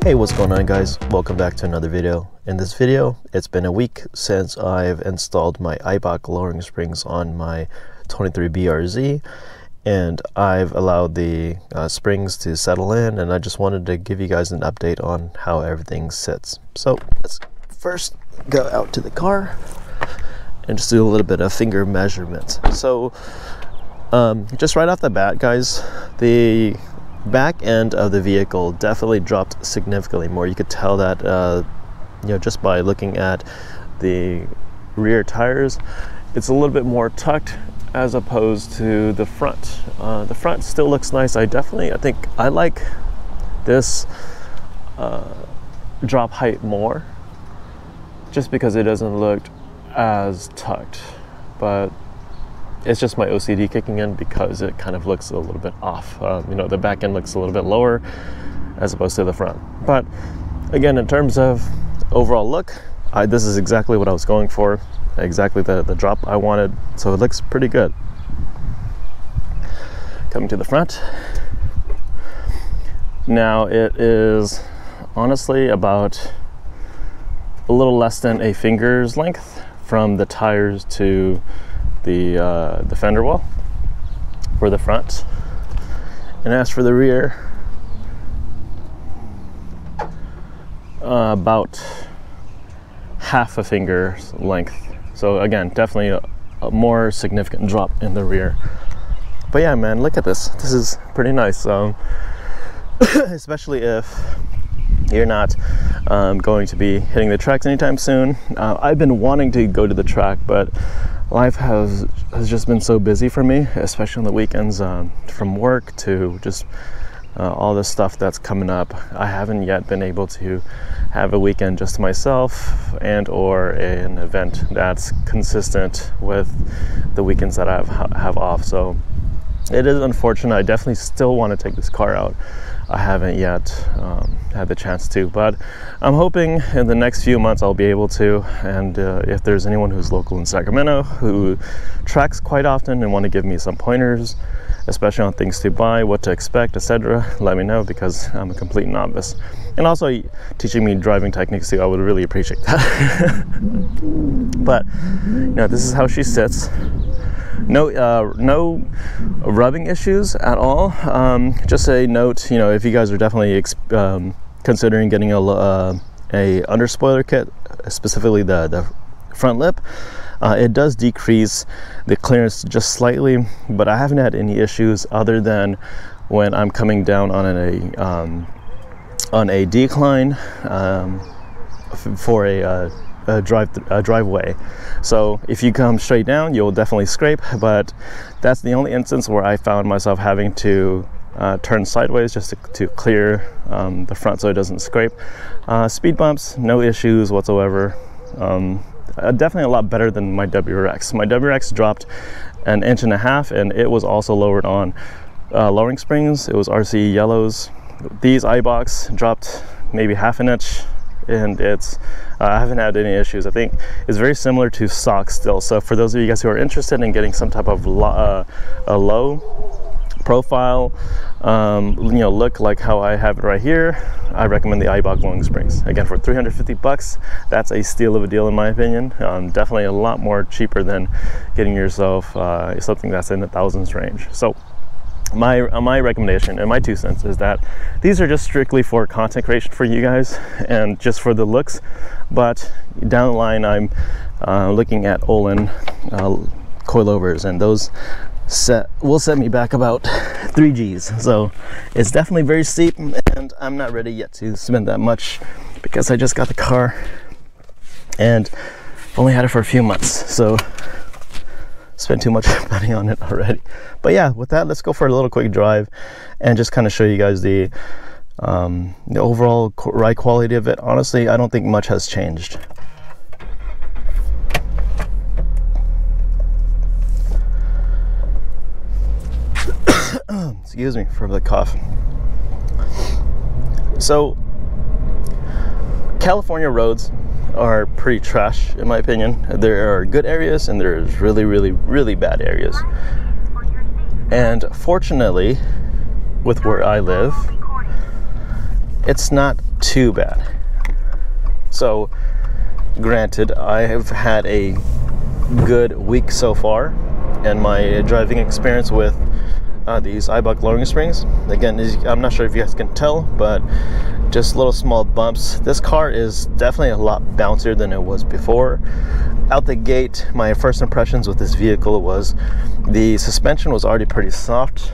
Hey, what's going on guys? Welcome back to another video. In this video, it's been a week since I've installed my Eibach lowering springs on my 23 BRZ, and I've allowed the springs to settle in, and I just wanted to give you guys an update on how everything sits. So let's first go out to the car and just do a little bit of finger measurement. So just right off the bat guys, the back end of the vehicle definitely dropped significantly more. You could tell that just by looking at the rear tires. It's a little bit more tucked as opposed to the front. The front still looks nice. I think I like this drop height more, just because it doesn't look as tucked, but it's just my OCD kicking in because it kind of looks a little bit off. The back end looks a little bit lower as opposed to the front. But again, in terms of overall look, this is exactly what I was going for, exactly the drop I wanted, so it looks pretty good. Coming to the front, now it is honestly about a little less than a finger's length from the tires to the fender well for the front. And as for the rear, about half a finger's length. So again, definitely a more significant drop in the rear. But yeah, man, look at this. This is pretty nice. Especially if you're not going to be hitting the tracks anytime soon. I've been wanting to go to the track, but life has just been so busy for me, especially on the weekends, from work to just all this stuff that's coming up. I haven't yet been able to have a weekend just to myself and or an event that's consistent with the weekends that I have off. So it is unfortunate. I definitely still want to take this car out. I haven't yet had the chance to, but I'm hoping in the next few months I'll be able to. And if there's anyone who's local in Sacramento who tracks quite often and want to give me some pointers, especially on things to buy, what to expect, etc., let me know, because I'm a complete novice. And also teaching me driving techniques too, I would really appreciate that. But this is how she sits. No rubbing issues at all. Just a note, if you guys are definitely considering getting a underspoiler kit, specifically the front lip, it does decrease the clearance just slightly, but I haven't had any issues other than when I'm coming down on a decline for a driveway. So if you come straight down, you'll definitely scrape, but that's the only instance where I found myself having to turn sideways just to clear the front so it doesn't scrape. Speed bumps, no issues whatsoever. Definitely a lot better than my WRX. My WRX dropped 1.5 inches, and it was also lowered on lowering springs. It was RC yellows. These Eibachs dropped maybe 1/2 inch, and I haven't had any issues. I think it's very similar to stock still. So for those of you guys who are interested in getting some type of a low profile look like how I have it right here, I recommend the Eibach lowering springs. Again, for $350, that's a steal of a deal in my opinion. Definitely a lot more cheaper than getting yourself something that's in the thousands range. So my recommendation and my 2 cents is that these are just strictly for content creation for you guys and just for the looks. But down the line, I'm looking at Olin coilovers, and those will set me back about 3 G's. So it's definitely very steep, and I'm not ready yet to spend that much because I just got the car and only had it for a few months. So spent too much money on it already. But yeah, with that, let's go for a little quick drive and just kind of show you guys the overall ride quality of it. Honestly, I don't think much has changed. Excuse me for the cough. So California roads are pretty trash in my opinion. There are good areas and there's really bad areas. And fortunately, with where I live, it's not too bad. So granted, I have had a good week so far in my driving experience with these Eibach lowering springs. Again, I'm not sure if you guys can tell, but just little small bumps. This car is definitely a lot bouncier than it was before. Out the gate, my first impressions with this vehicle was the suspension was already pretty soft,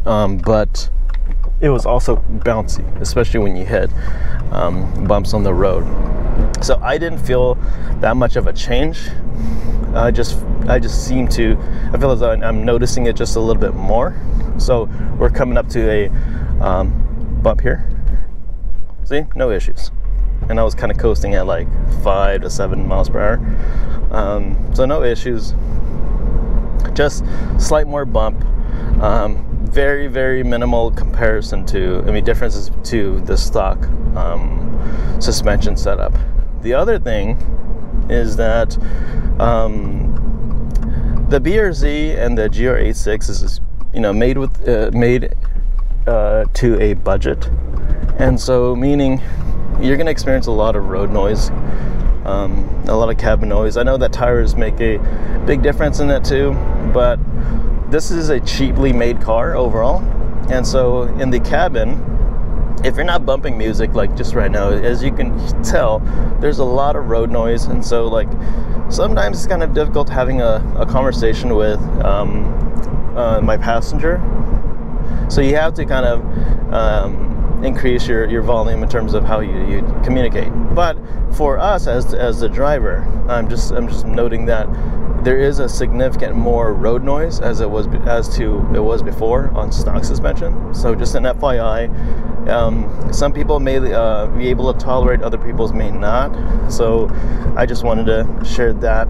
but it was also bouncy, especially when you hit bumps on the road. So I didn't feel that much of a change. I just seem to, I feel as though I'm noticing it just a little bit more. So we're coming up to a bump here. See, no issues. And I was kind of coasting at like 5 to 7 miles per hour. So no issues. Just slight more bump. Very, very minimal comparison to, differences to the stock suspension setup. The other thing is that the BRZ and the GR86 is, made to a budget, and so meaning you're going to experience a lot of road noise, a lot of cabin noise. I know that tires make a big difference in that too, but this is a cheaply made car overall, and so in the cabin, if you're not bumping music like just right now, as you can tell, there's a lot of road noise, and so like sometimes it's kind of difficult having a conversation with my passenger. So you have to kind of increase your volume in terms of how you communicate. But for us as the driver, I'm just noting that there is a significant more road noise as it was before on stock suspension. So just an FYI, some people may be able to tolerate, other people's may not. So I just wanted to share that.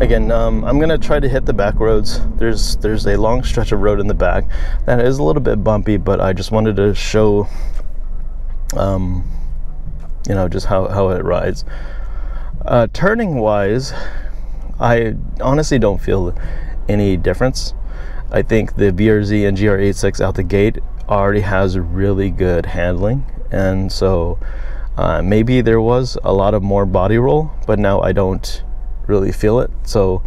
Again, I'm gonna try to hit the back roads. There's a long stretch of road in the back that is a little bit bumpy, but I just wanted to show just how it rides. Turning wise, I honestly don't feel any difference. I think the BRZ and GR86 out the gate already has really good handling, and so maybe there was a lot of more body roll, but now I don't really feel it. So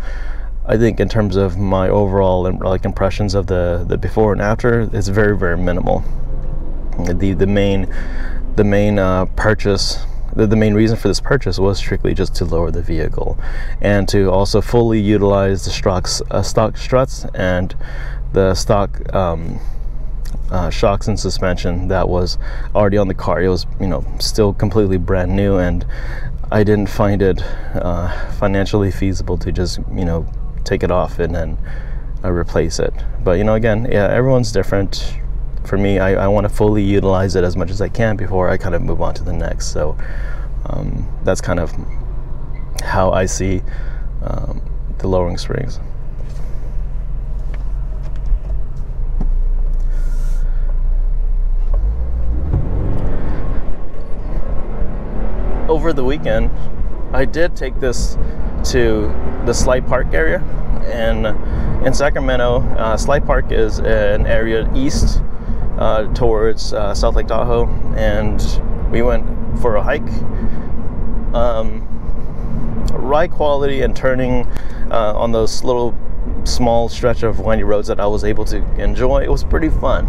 I think in terms of my overall impressions of the before and after, it's very, very minimal. The main purchase, the main reason for this purchase was strictly just to lower the vehicle and to also fully utilize the stock struts and the stock shocks and suspension that was already on the car. It was still completely brand new, and I didn't find it financially feasible to just take it off and then replace it. But again, yeah, everyone's different. For me, I want to fully utilize it as much as I can before I kind of move on to the next. So that's kind of how I see the lowering springs. Over the weekend, I did take this to the Slide Park area, and in Sacramento, Slide Park is an area east towards South Lake Tahoe, and we went for a hike. Ride quality and turning on those little small stretch of windy roads that I was able to enjoy, it was pretty fun.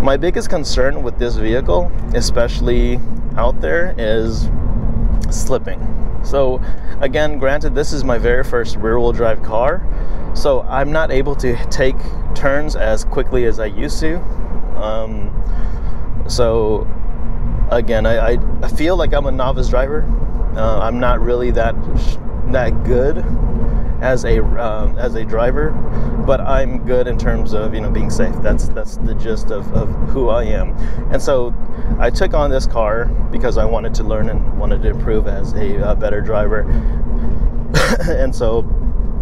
My biggest concern with this vehicle, especially out there, is slipping. So again, granted, this is my very first rear-wheel drive car, so I'm not able to take turns as quickly as I used to. So again, I feel like I'm a novice driver. I'm not really that good as a driver, but I'm good in terms of being safe. That's the gist of who I am. And so I took on this car because I wanted to learn and wanted to improve as a better driver. And so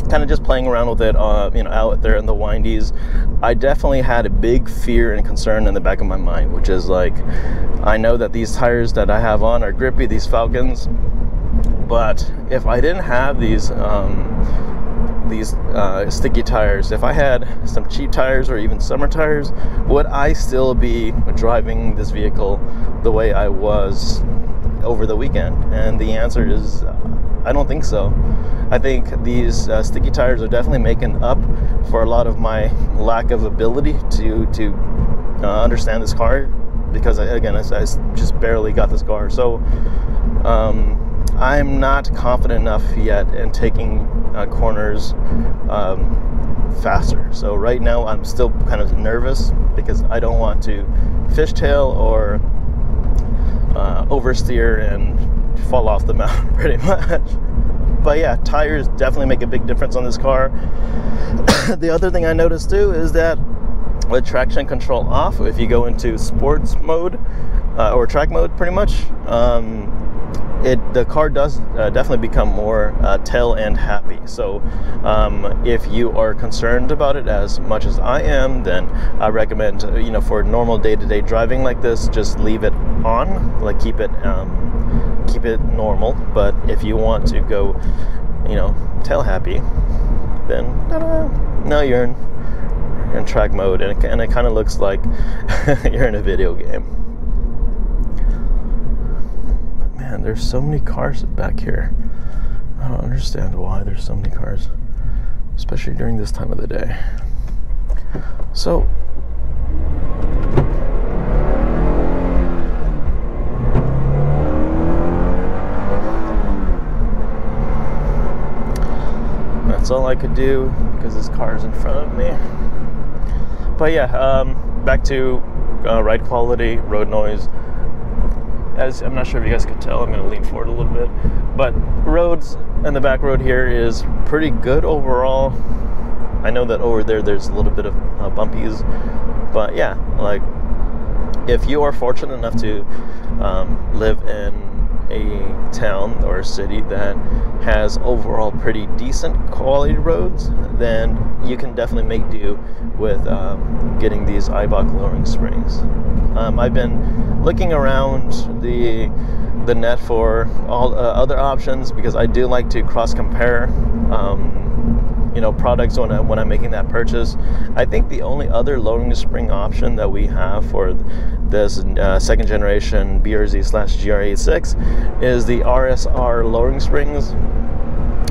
kind of just playing around with it out there in the windies, I definitely had a big fear and concern in the back of my mind, which is like, I know that these tires that I have on are grippy, these Falcons, but if I didn't have these these sticky tires. If I had some cheap tires or even summer tires, would I still be driving this vehicle the way I was over the weekend? And the answer is I don't think so. I think these sticky tires are definitely making up for a lot of my lack of ability to understand this car, because I just barely got this car. So I'm not confident enough yet in taking corners faster. So right now I'm still kind of nervous because I don't want to fishtail or oversteer and fall off the mountain pretty much. But yeah, tires definitely make a big difference on this car. The other thing I noticed too is that with traction control off, if you go into sports mode or track mode pretty much, the car does definitely become more tail end happy. So if you are concerned about it as much as I am, then I recommend, for normal day-to-day driving like this, just leave it on, like keep it normal. But if you want to go, tail happy, then now you're in track mode, and it kind of looks like you're in a video game. Man, there's so many cars back here. I don't understand why there's so many cars, especially during this time of the day. So that's all I could do because this car is in front of me. But yeah, back to ride quality, road noise. As I'm not sure if you guys could tell, I'm going to lean forward a little bit, but roads and the back road here is pretty good overall. I know that over there's a little bit of bumpies, but yeah, like if you are fortunate enough to live in a town or a city that has overall pretty decent quality roads, then you can definitely make do with getting these Eibach lowering springs. I've been looking around the net for all other options because I do like to cross compare products when I'm making that purchase. I think the only other lowering spring option that we have for this second generation BRZ/GR86 is the RSR lowering springs.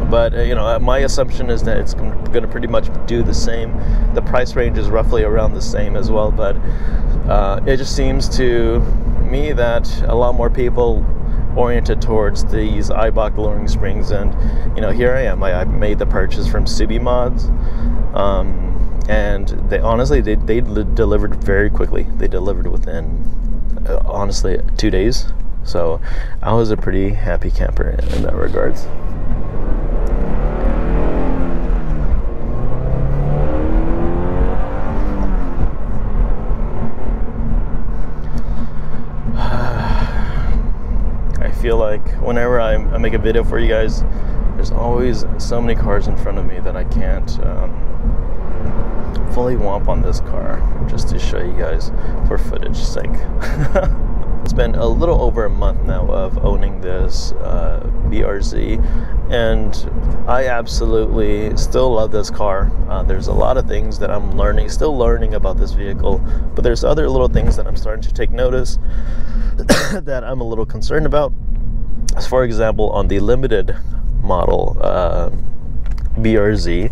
But my assumption is that it's going to pretty much do the same. The price range is roughly around the same as well, but it just seems to me that a lot more people oriented towards these Eibach lowering springs, and here I am. I made the purchase from Subi Mods, and they honestly they delivered very quickly. They delivered within honestly 2 days, so I was a pretty happy camper in that regards. I feel like whenever I make a video for you guys, there's always so many cars in front of me that I can't fully womp on this car just to show you guys for footage sake. It's been a little over a month now of owning this BRZ, and I absolutely still love this car. There's a lot of things that I'm still learning about this vehicle, but there's other little things that I'm starting to take notice that I'm a little concerned about. For example, on the limited model BRZ,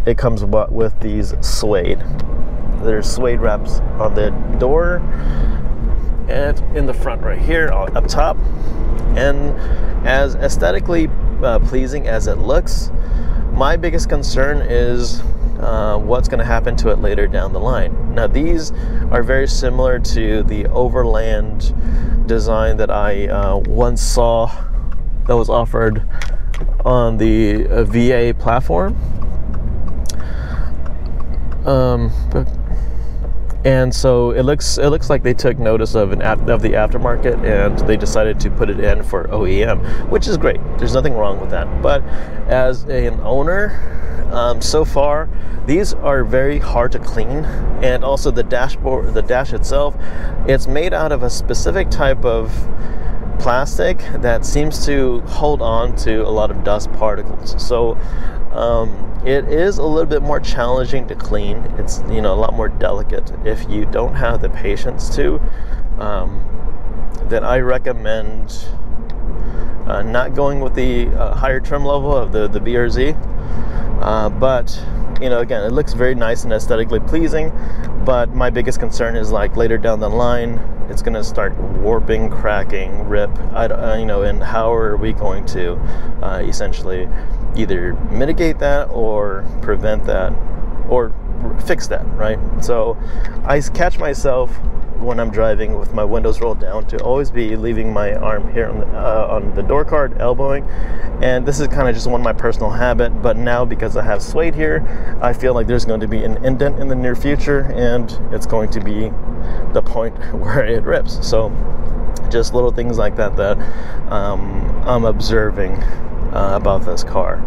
it comes with these suede. There's suede wraps on the door and in the front right here up top, and as aesthetically pleasing as it looks, my biggest concern is what's going to happen to it later down the line. Now, these are very similar to the Overland design that I once saw that was offered on the VA platform. And so it looks like they took notice of the aftermarket, and they decided to put it in for OEM, which is great. There's nothing wrong with that. But as an owner, so far these are very hard to clean, and also the dash itself, it's made out of a specific type of plastic that seems to hold on to a lot of dust particles. So it is a little bit more challenging to clean. It's, you know, a lot more delicate. If you don't have the patience to, then I recommend not going with the higher trim level of the BRZ. But you know, again, it looks very nice and aesthetically pleasing, but my biggest concern is like later down the line it's going to start warping, cracking, rip. You know, and how are we going to essentially either mitigate that or prevent that or fix that, right? So I catch myself when I'm driving with my windows rolled down to always be leaving my arm here on the door card, elbowing, and this is kind of just one of my personal habit. But now because I have suede here, I feel like there's going to be an indent in the near future, and it's going to be the point where it rips. So just little things like that that I'm observing about this car.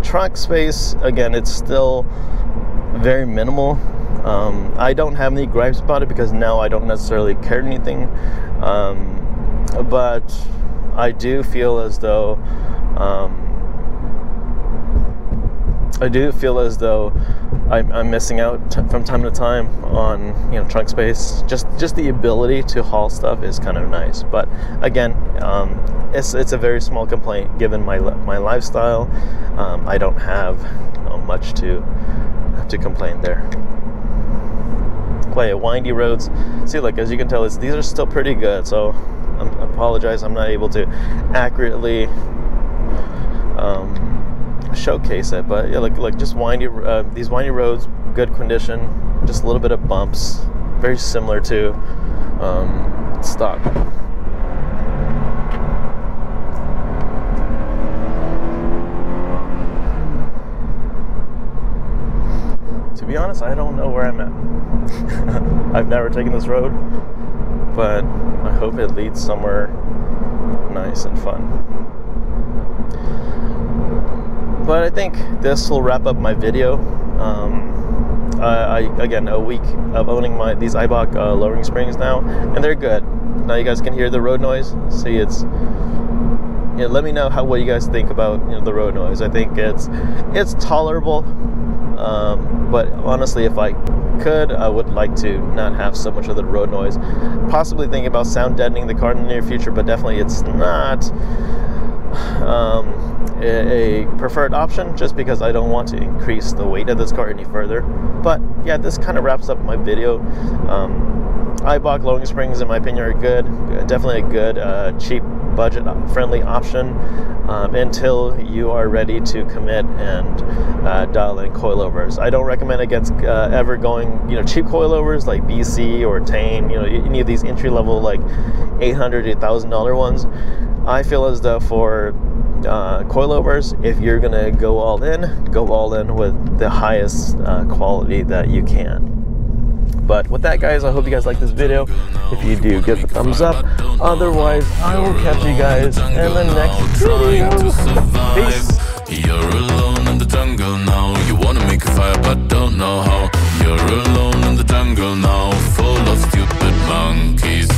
Trunk space, again, it's still very minimal. I don't have any gripes about it because now I don't necessarily care anything, but I do feel as though I'm missing out from time to time on, you know, trunk space. Just the ability to haul stuff is kind of nice, but again, it's a very small complaint given my lifestyle. I don't have much to complain there. Play windy roads. See, like, as you can tell, these are still pretty good. So I apologize, I'm not able to accurately showcase it, but yeah, like just windy. These windy roads, good condition. Just a little bit of bumps, very similar to stock. To be honest, I don't know where I'm at. I've never taken this road, but I hope it leads somewhere nice and fun. But I think this will wrap up my video. Again, a week of owning these Eibach lowering springs now, and they're good. Now you guys can hear the road noise. See, it's, you know, let me know what you guys think about, you know, the road noise. I think it's tolerable. But honestly, if I could, I would like to not have so much of the road noise. Possibly thinking about sound deadening the car in the near future, but definitely it's not a preferred option, just because I don't want to increase the weight of this car any further. But yeah, this kind of wraps up my video. Eibach lowering springs, in my opinion, are good. Definitely a good, cheap, budget-friendly option until you are ready to commit and dial in coilovers. I don't recommend against ever going, you know, cheap coilovers like BC or Tane, you know, any of these entry-level like $800 to $1,000 ones. I feel as though for coilovers, if you're gonna go all in with the highest quality that you can. But with that, guys, I hope you guys like this video. If you do, give it a thumbs up. Otherwise, I will catch you guys in the next video. Peace. You're alone in the jungle now. You wanna make a fire but don't know how. You're alone in the jungle now, full of stupid monkeys.